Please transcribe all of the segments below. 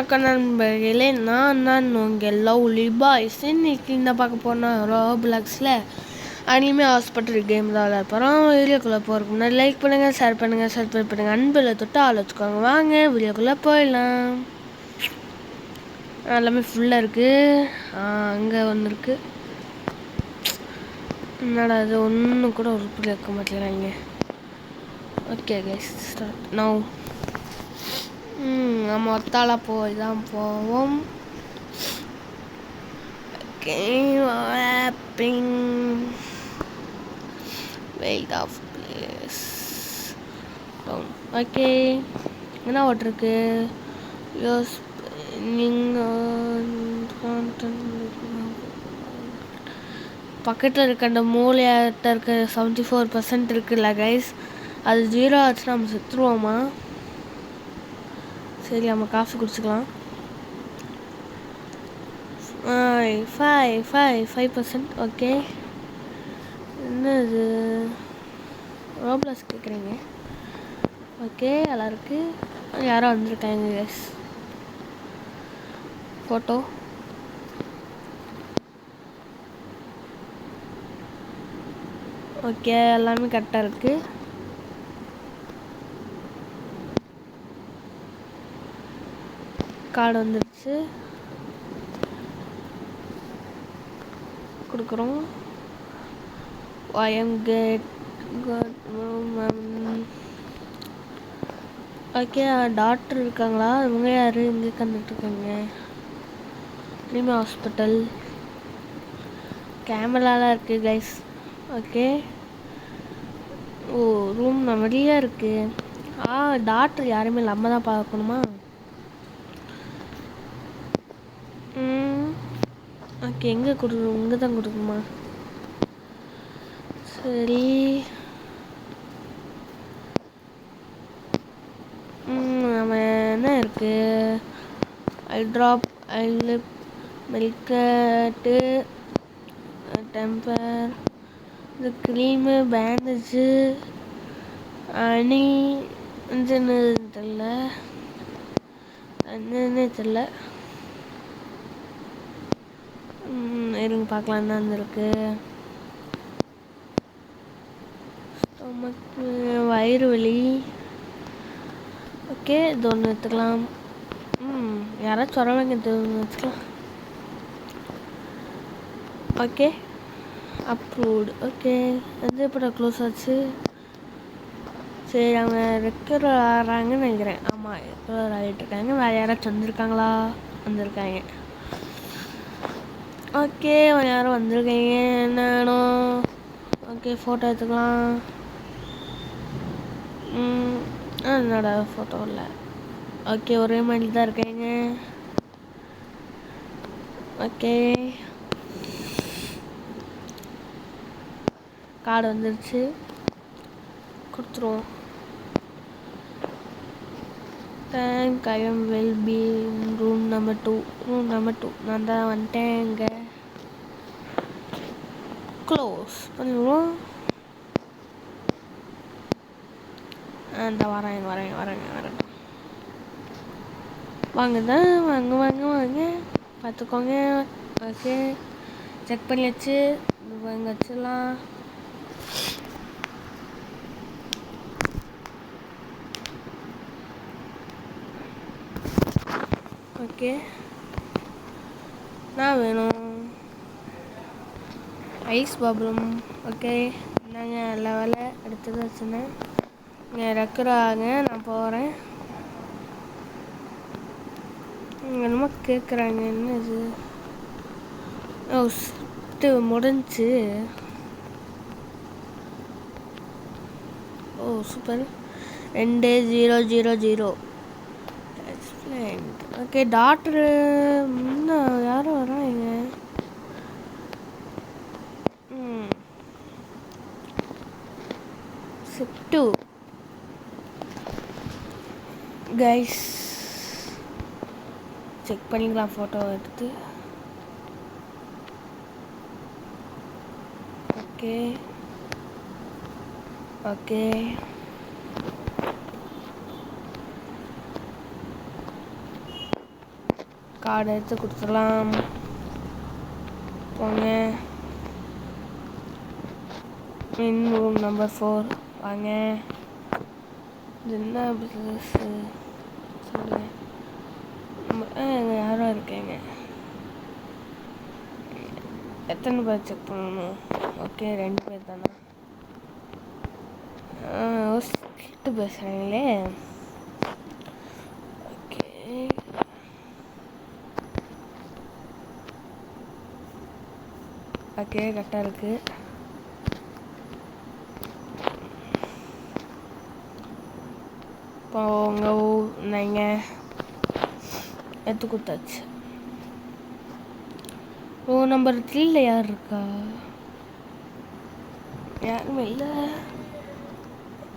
வணக்கம் நண்பர்களே, நான் உங்கள் லவ்லி பாய்ஸ். இன்னைக்கு இந்த பார்க்க போனால் ரோப்ளாக்ஸில் அனிமே ஹாஸ்பிட்டல் கேம் தான் விளையாட போகிறோம். வீடியோக்குள்ளே போகிறதுக்கு முன்னாடி லைக் பண்ணுங்கள், ஷேர் பண்ணுங்கள், சப்ஸ்கிரைப் பண்ணுங்கள், அன்பில் தொட்டு ஆலோசிக்கோங்க. வாங்க வீடியோக்குள்ளே போயிடலாம். எல்லாமே ஃபுல்லாக இருக்குது. அங்கே ஒன்று இருக்குது. என்னடா அது ஒன்றும் கூட உருப்படி வைக்க மாட்டேங்கிறாங்க. Okay guys, start now. நம்ம ஒத்தால போய் தான் போவோம். Wait of place down. Okay, என்ன ஓட்டிருக்கு? பக்கத்தில் இருக்க அந்த மூளையாட்ட இருக்க 74% இருக்குல்ல கைஸ், அது 0 ஆச்சுன்னா நம்ம செத்துருவோமா? சரி, நம்ம காஃபி குடிச்சிக்கலாம். 5%. ஓகே, என்னது ரோப்ளாக்ஸ் கேட்குறீங்க? ஓகே, நல்லா இருக்கு. யாரோ வந்திருக்காங்க கைஸ். ஃபோட்டோ. ஓகே, எல்லாமே கரெக்டாக இருக்கு. கார்டு வந்துடுச்சு, கொடுக்குறோம். I am good. Okay, doctor இருக்காங்களா? இவங்க யார் இங்கே கண்டுட்ருக்காங்க? அனிமே ஹாஸ்பிட்டல் கேமராலாம் இருக்குது கைஸ். ஓகே, ஓ ரூம் நிறையா இருக்குது. டாக்டர் யாருமே நம்ம தான் பார்க்கணுமா? ஓகே, எங்கே கொடுக்கணும்? இங்கே தான் கொடுக்கணுமா? சரி, நம்ம என்ன இருக்குது? ஐ ட்ராப், ஐ லிப், மில்கட்டு, டெம்பர், இந்த க்ரீமு, பேண்டேஜு, அணி, என்னன்னு தெரில, என்னன்னே தெரில. இருங்க பார்க்கலாம் என்ன வந்துருக்கு. ஸ்டொமக்கு, வயிறு வலி. ஓகே, இது ஒன்று எடுத்துக்கலாம். யாராச்சும் வரவங்க இது ஒன்று வச்சுக்கலாம். Okay, approved. ஓகே, எது எப்போ க்ளோஸ் ஆச்சு? சரி, அவங்க ரெக்கர் ஆகிறாங்கன்னு நினைக்கிறேன். ஆமாம், ரெக்கர் ஆகிட்டு இருக்காங்க. வேறு யாராச்சும் வந்திருக்காங்களா? வந்திருக்காங்க. ஓகே, யாரும் வந்திருக்கீங்க என்னோ. ஓகே, ஃபோட்டோ எடுத்துக்கலாம். என்னோட ஃபோட்டோ இல்லை. ஓகே, ஒரே மாதிரி தான் இருக்கீங்க. ஓகே, கார்டு வந்துருச்சு, கொடுத்துருவோம். Thank I am well be room number 2. நான் தான் வந்துட்டேங்க. க்ளோஸ் பண்ணிடுவோம். அந்த வரேன். வாங்க பார்த்துக்கோங்க. ஓகே, செக் பண்ணியாச்சு. இங்கே வச்சிடலாம். ஓகே, நான் வேணும் ஐஸ் பப்ளும். ஓகே, என்னங்க நல்ல வேலை எடுத்தது வச்சுனேன். இங்கே ரெக்கராங்க, நான் போகிறேன். என்னமோ கேட்குறாங்க, என்னது? ஓ, ஸ்ட்டு முடிஞ்சு. ஓ சூப்பர். 2000. எக்ஸ்பிளைன்ட். ஓகே, டாக்டரு இன்னும் யாரும் வராங்க. செப்டு கைஸ், செக் பண்ணிக்கலாம் ஃபோட்டோ எடுத்து. ஓகே, கார்டு எடுத்து கொடுத்துடலாம். போங்க. இன் ரூம் நம்பர் 4 வாங்க. இது என்ன பிஸ்னஸ் சொல்லுங்கள். யாரும் இருக்கீங்க. எத்தனை பேர் செக் பண்ணணும்? ஓகே 2 பேர் தானே. கிட்ட பேசுகிறீங்களே. ஓகே ஓகே கரெக்டாக இருக்குது. இப்போ உங்கள் நீங்கள் எடுத்து கொடுத்தாச்சு. ரூம் நம்பர் 3ல யார் இருக்கா? யாருமே இல்லை.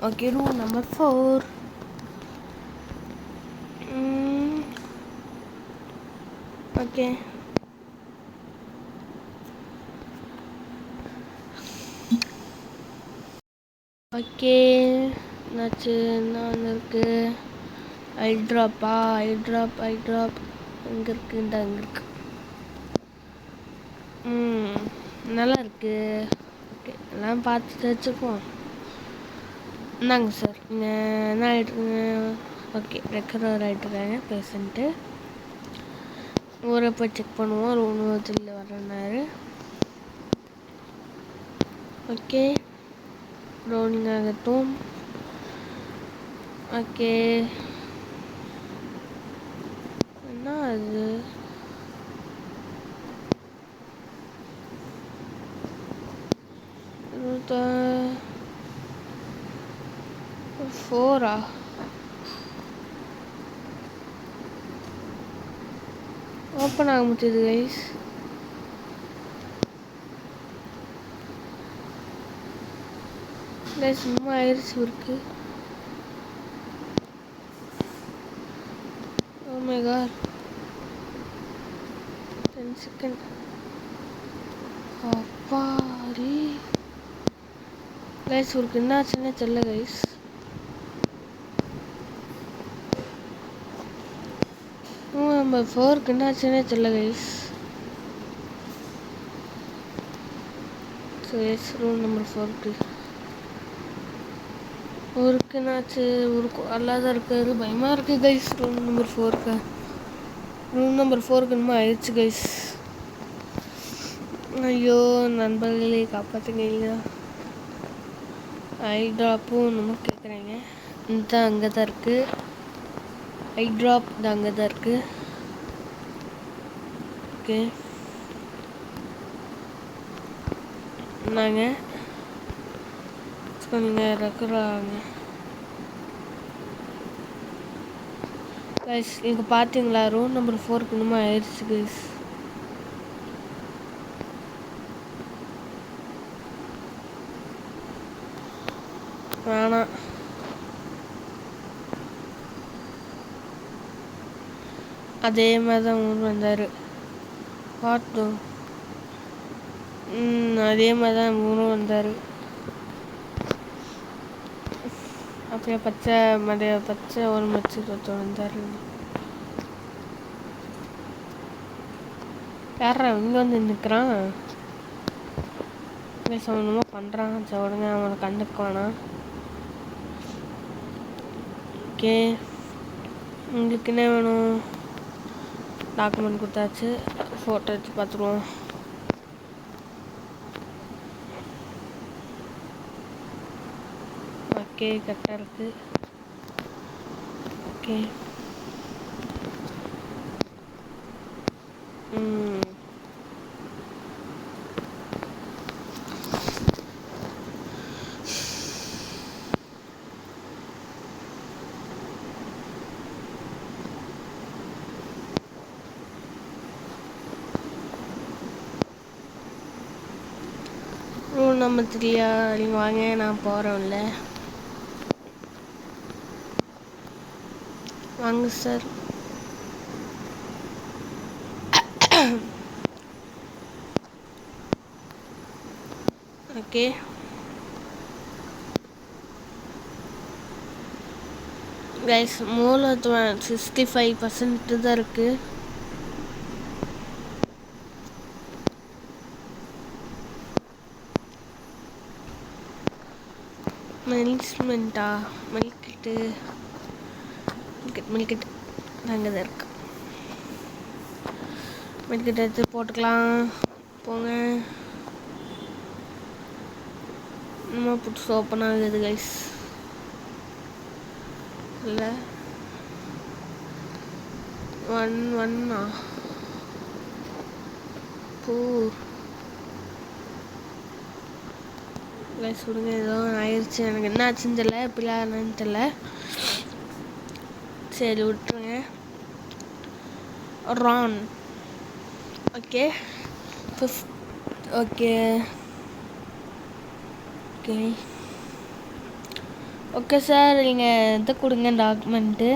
Okay room number 4. Okay okay என்னாச்சு? என்ன இருக்கு? ஐ ட்ராப்பா? ஐ ட்ராப் எங்கே இருக்குது? இந்த அங்கே இருக்கு. நல்லா இருக்கு. ஓகே எல்லாம் பார்த்துட்டு வச்சுப்போம். இந்தாங்க சார். என்ன ஆகிட்டுருங்க? ஓகே ரெக்கவர் ஆகிட்டுருக்காங்க பேஷண்ட்டு. ஊரை போய் செக் பண்ணுவோம். ரூம் 3ல வரனாரு. ஓகே ரோலிங் ஆகட்டும். ஓகே என்ன அது? ஃபோரா? ஓப்பன் ஆக முடியுது கைஸ். சும்மா ஆயிடுச்சு இருக்கு. Oh my god 10 second. அப்பாடி கைஸ் இருக்கு. என்னாச்சுன்னே தெரியல கைஸ். நம்ம 4க்கு என்னாச்சுன்னே தெரியல கைஸ். சரி ரூம் நம்பர் 4க்கு ஊருக்கு என்னாச்சு? ஊருக்கு அல்லாதான் இருக்காரு. பயமாக இருக்குது கைஸ். ரூம் நம்பர் 4க்கு என்னமோ ஆயிடுச்சு கைஸ். ஐயோ நண்பர்களே காப்பாற்றுங்க. ஐ ட்ராப்பும் என்னமோ கேட்குறீங்க. இந்த அங்கே தான் இருக்குது. ஐ ட்ராப் இந்த அங்கே தான் இருக்குது. ஓகே நாங்கள் நீங்கள் ரெக்கராங்க கைஸ். இங்கே பார்த்தீங்களா? ரூம் நம்பர் 4க்கு இன்னும் ஆயிடுச்சு கைஸ். வேணாம் அதே மாதிரி தான் ஊர் வந்தார். பார்த்தோம். அதே மாதிரி தான் ஊரும் வந்தார். அப்படியே பச்சை ஒரு மச்சு வந்தார். யாரா இங்கே வந்து நிற்கிறான்? சம்மந்தமாக பண்ணுறான். சரி விடுங்க, அவனை கண்டுக்க வேணாம். ஓகே உங்களுக்கு என்ன வேணும்? டாக்குமெண்ட் கொடுத்தாச்சு. ஃபோட்டோ எடுத்து பார்த்துருவோம். ஓகே கரெக்டாக இருக்குது. ஓகே ரூம் நம்பர் 3யா? நீங்கள் வாங்க, நான் போகிறோம்ல. வாங்க சார். ஓகே கைஸ் மூலத்துவம் 65% தான் இருக்குது. மெலிஸ்மெண்ட்டா மெல்கிட்டு மில்கிட் அங்கே தான் இருக்கு. மில்கிட்ட எடுத்து போட்டுக்கலாம். போங்க. நம்ம புதுசு ஓப்பன் ஆகுது கைஸ். இல்லை 1 பூ கைஸ் விடுங்க. ஏதோ ஆயிடுச்சு. எனக்கு என்ன ஆச்சுன்னு தெரியல. இப்படிலாம் என்னன்னு தெரியல. சரி விட்டுருங்க. Ron okay 5th okay okay okay sir. நீங்கள் இதை கொடுங்க டாக்குமெண்ட்டு.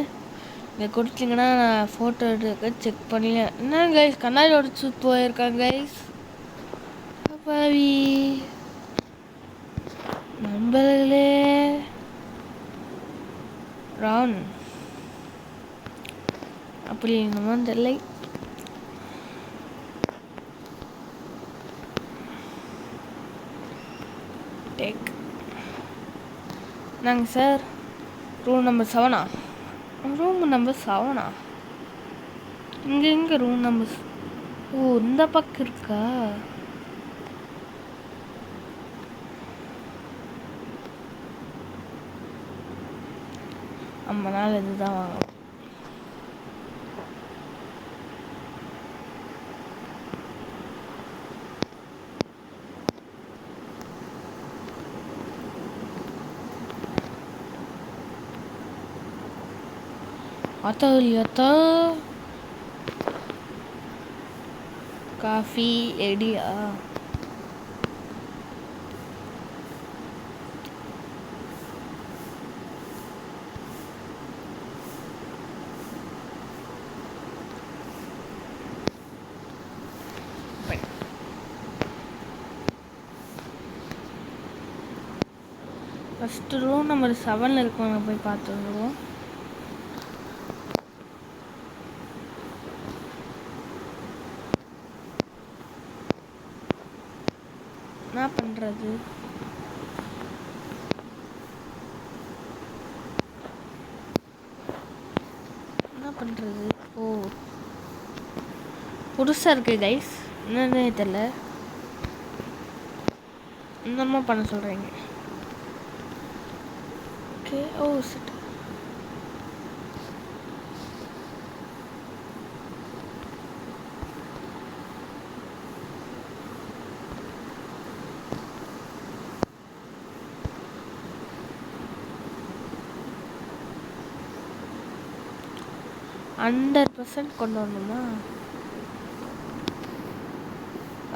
நீங்கள் கொடுத்தீங்கன்னா நான் ஃபோட்டோ எடுக்க செக் பண்ணி. என்ன கைஸ் கண்ணாடி உடச்சு போயிருக்காங்க கைஸ். பாவி நண்பர்களே. ரான் அப்படி என்னமோ தெரியல. டேக் நாங்கள் sir room number 7. Room number 7 இங்கே ரூம் நம்பர். ஓ இந்த பக்கம் இருக்கா? அம்மனால் இதுதான் வாங்கணும். அத்தா காஃபி எடியா? ஃபஸ்ட்டு ரூம் நம்பர் 7 இருக்கவங்க போய் பார்த்துருவோம். என்ன பண்ணுறது? என்ன பண்ணுறது? ஓ புதுசாக இருக்குது கைஸ். என்னன்னே தெரியல. என்னமோ பண்ண சொல்கிறீங்க. ஓகே ஓ சிட். %% கொண்டு வரணுமா?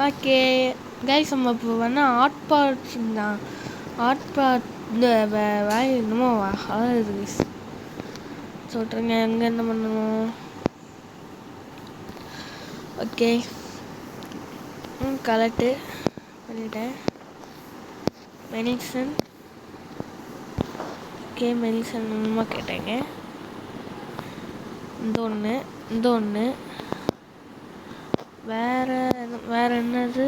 ஓகே கைஸ் நம்ம இப்போ வேணால் ஆர்ட் பார்ட்ஸ் தான். ஆர்ட் பார்ட் இந்த என்னமோ ஆகுது கைஸ். சொல்கிறேங்க எங்கே என்ன பண்ணணும். ஓகே கலெக்டு பண்ணிட்டேன். மெடிசன் ஓகே மெடிசன் என்னமோ கேட்டேங்க. இந்த ஒன்று வேறு என்னது?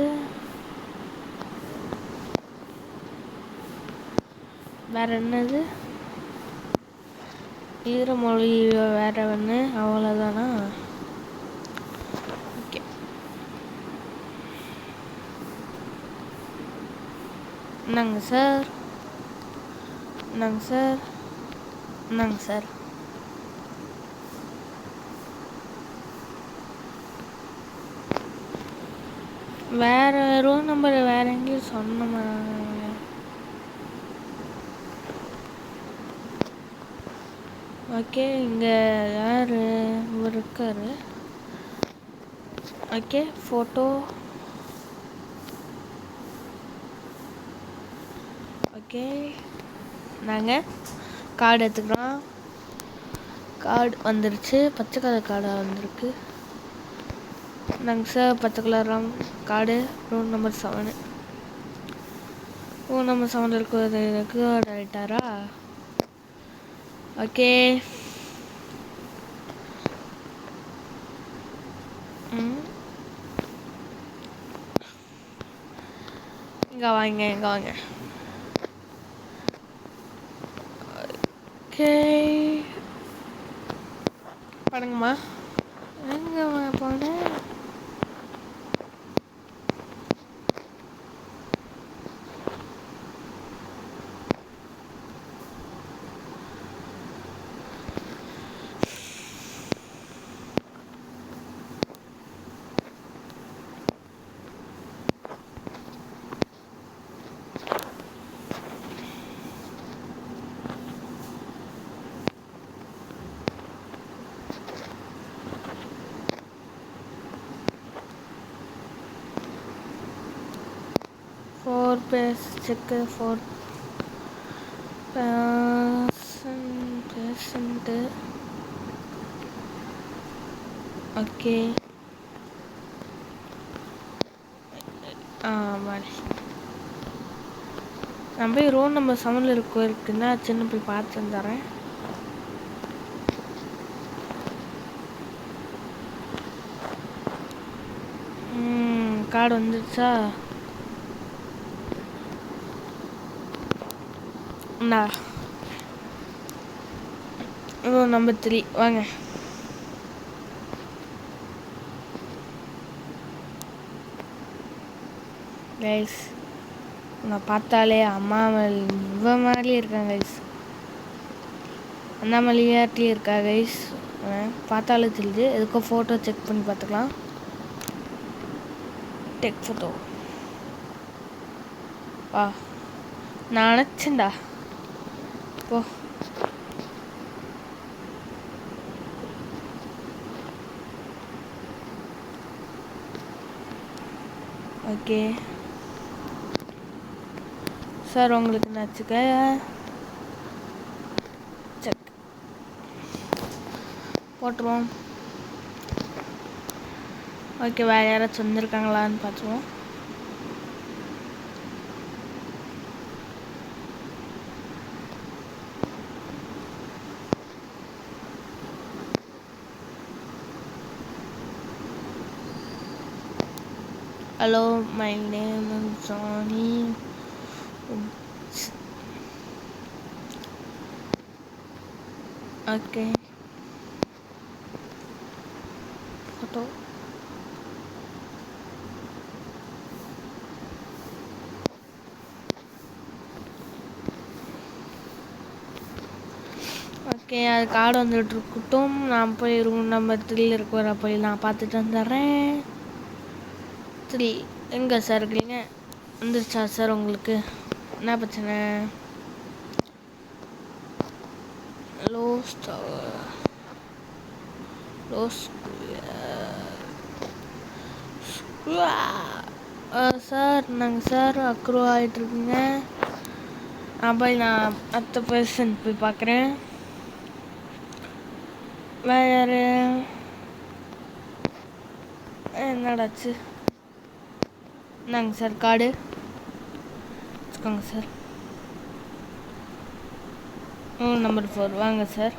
ஈரமொழி வேறு ஒன்று. அவ்வளோதானா? ஓகே நாங்கள் சார் வேறு ரூம் நம்பர் வேறு எங்கேயும் சொன்னோமா? ஓகே இங்கே யார் இவர் இருக்கார்? ஓகே ஃபோட்டோ ஓகே நாங்கள் கார்டு எடுத்துக்கிறோம். கார்டு வந்துருச்சு. பச்சை கலர் கார்டாக வந்திருக்கு. நாங்கள் சார் பச்சை colour card room number 7. Room number 7 இருக்கிறதுக்கு ஆகிட்டாரா? ஓகே இங்கே வாங்க ஓகே பண்ணுங்கம்மா. எங்கம்மா போனேன்? Four basic 4% okay. மாதிரி நான் போய் ரோட் நம்பர் 7 இருக்குன்னா சின்ன போய் பார்த்து வந்துடுறேன். கார்டு வந்துடுச்சா? நம்பர் 3 வாங்க. கைஸ் நான் பார்த்தாலே அம்மாமல் இவ மாதிரியே இருக்காங்க கைஸ். அண்ணாமலையாட்டிலே இருக்கா கைஸ். பார்த்தாலே தெரியுது. எதுக்கோ ஃபோட்டோ செக் பண்ணி பார்த்துக்கலாம். டெக் ஃபோட்டோ வா. நான் நினச்சேன்டா போ. ஓகே சார் உங்களுக்கு என்னாச்சுக்க? செக் போட்டுருவோம். ஓகே வேறு யாராச்சும் வந்திருக்காங்களான்னு பார்த்துருவோம். Hello, my name is Johnny. Okay. Photo. Okay அது கார்டு வந்துட்டு இருக்கட்டும். நான் போய் ரூம் நம்பர் 3 இருக்கிற போய் நான் பார்த்துட்டு வந்துடுறேன். 3 எங்கே சார் இருக்கீங்க? வந்துருச்சா சார் உங்களுக்கு? என்ன பிரச்சனை? சார் நாங்கள் சார் அக்ரோ ஆகிட்டுருக்குங்க. நான் அடுத்த பர்சன் போய் பார்க்குறேன். வேறு என்னடாச்சு? நாங்கள் சார் கார்டு வச்சுக்கோங்க சார். நம்பர் 4 வாங்க சார்.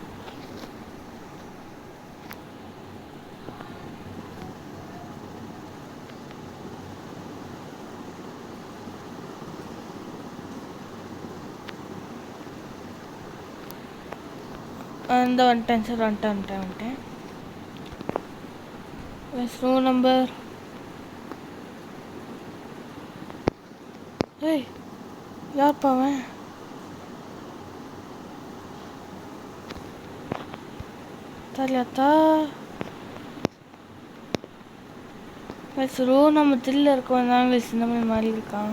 இந்த வந்துட்டேன் சார். வந்துட்டேன். Room number. ஏய் யார் பாவன்? தெரியலத்தா. ரூம் நம்பர் 3 இருக்கோம் தாங்க. இந்த மாதிரி இருக்கான்.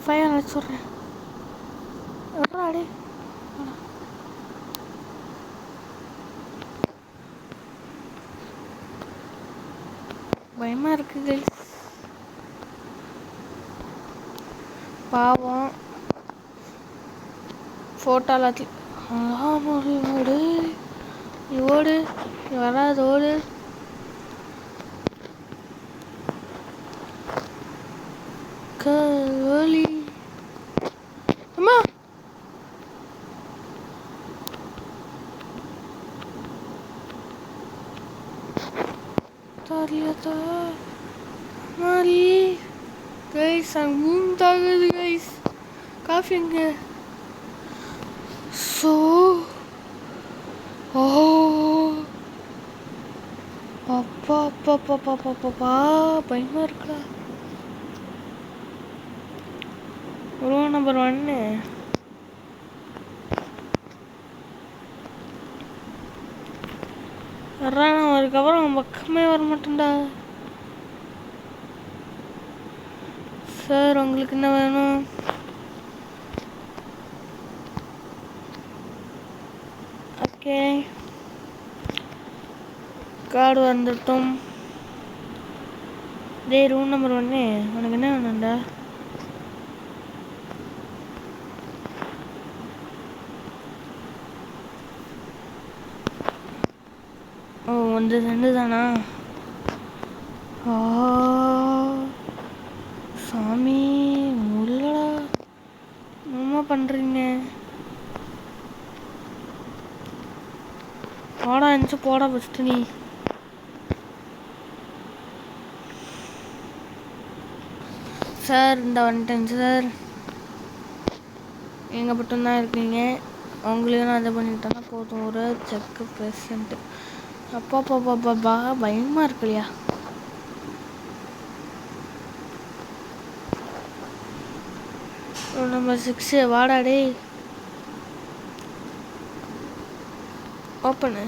ஃபயர் வச்சுட்றேன். பயமாக இருக்குது பாவம். ஃபோட்டோ எல்லாத்தையும் நீ ஓடு, நீ வராது ஓடு. கவலி அம்மா தாரியதா மாரி கைஸ் அங்குந்தாகுது கைஸ். காஃபி எங்க? ஸோ ஓ அப்பா அப்பா அப்பா அப்பா அப்பா அப்பா பயமா இருக்கா. ரூம் நம்பர் 1 வர்றான். அதுக்கப்புறம் அவன் பக்கமே வர மாட்டேன்டா. சார் உங்களுக்கு என்ன வேணும்? ஓகே கார்டு வந்துட்டோம். டேய் ரூம் நம்பர் 1 உனக்கு என்ன வேணும்டா? ஓ 1 2 தானா? ஆ சாமி உள்ளடா என்னம்மா பண்ணுறீங்க? போடா இருந்துச்சு போடா ஃபஸ்ட்டு நீ. சார் இந்த வந்துட்டேன் சார். எங்கள் மட்டும்தான் இருக்கீங்க. அவங்களையும் நான் இதை பண்ணிட்டேன்னா போதும். ஒரு செக்கு ப்ரெசண்ட்டு. அப்பா பாப்பா பாப்பா பயமாக இருக்குல்லையா? நம்பர் 6 வாடா டே. ஓப்பனு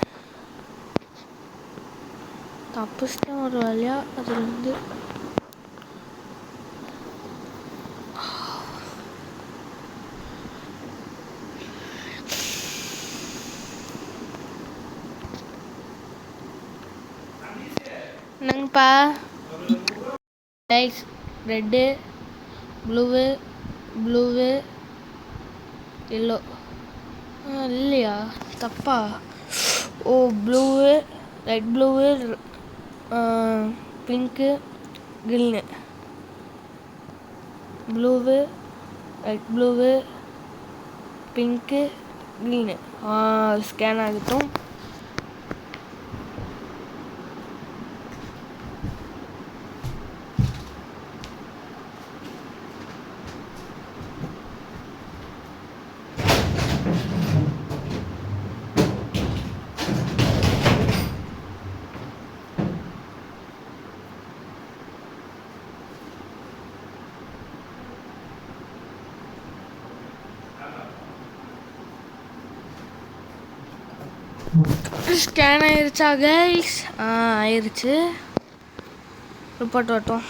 தப்புச்சிட்டேன் ஒரு வழியா அதுலேருந்து. என்னங்கப்பா? Dice red blue yellow. இல்லையா தப்பா? Oh blue light blue pink green. Blue light blue pink green. Scan ஆகட்டும். ஸ்கேன் ஆயிடுச்சா கைஸ்? ஆயிடுச்சு. ரிப்போர்ட் வரட்டும்.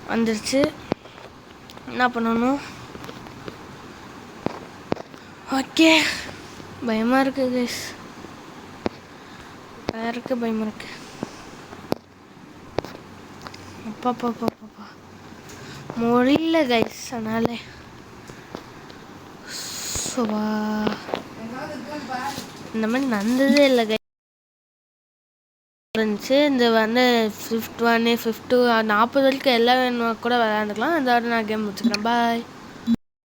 வந்துடுச்சு. என்ன பண்ணணும்? ஓகே பயமாக இருக்குது கைஸ். யாருக்கு பயமாக இருக்கு? அப்பா பாப்பா பாப்பா முடியல கைஸ். அதனால இந்த மாதிரி நடந்ததே இல்லை கைஸ். இருந்துச்சு இந்த வந்து 5th 1 5th 2 40 வரைக்கும் எல்லாம் வேணுமா கூட விளையாண்டுக்கலாம். அதோட நான் கேம் முடிச்சுக்கிறேன். பாய்.